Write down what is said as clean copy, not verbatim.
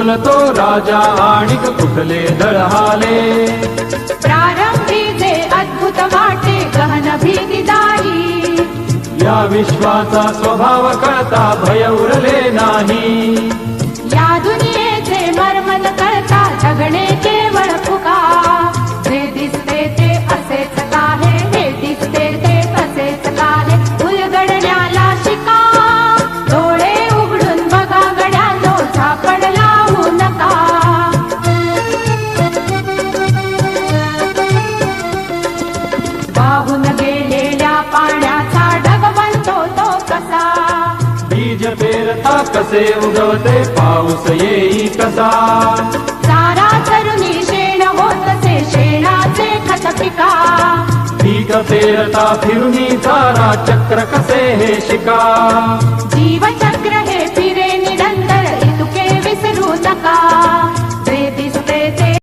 बोलतो राजा आणिक कुठले दळहाले. प्रारंभी जे अद्भुत वाटे गहन भीतीदायी, या विश्वाचा स्वभाव कळता भय उरले नाही. या दुनियेचे मर्मन कळता जगणे केवळ फुका. जे दिसते ते असेच काहे, हे दिसते ते असेच काहे, उलगडण्याला शिका. डोळे उघडून बघा गड्यानो, झापड लावू नका. वाहून गेलेल्या पाण्याचा ढग बनतो तो कसा. बीज पेरता कसे उगवते पाऊस येई कसा. चारा चरुणी शेण होतसे शेणाचे खत पिका. पीक पेरता फिरुनी चारा चक्र कसे हे शिका. जीवचक्र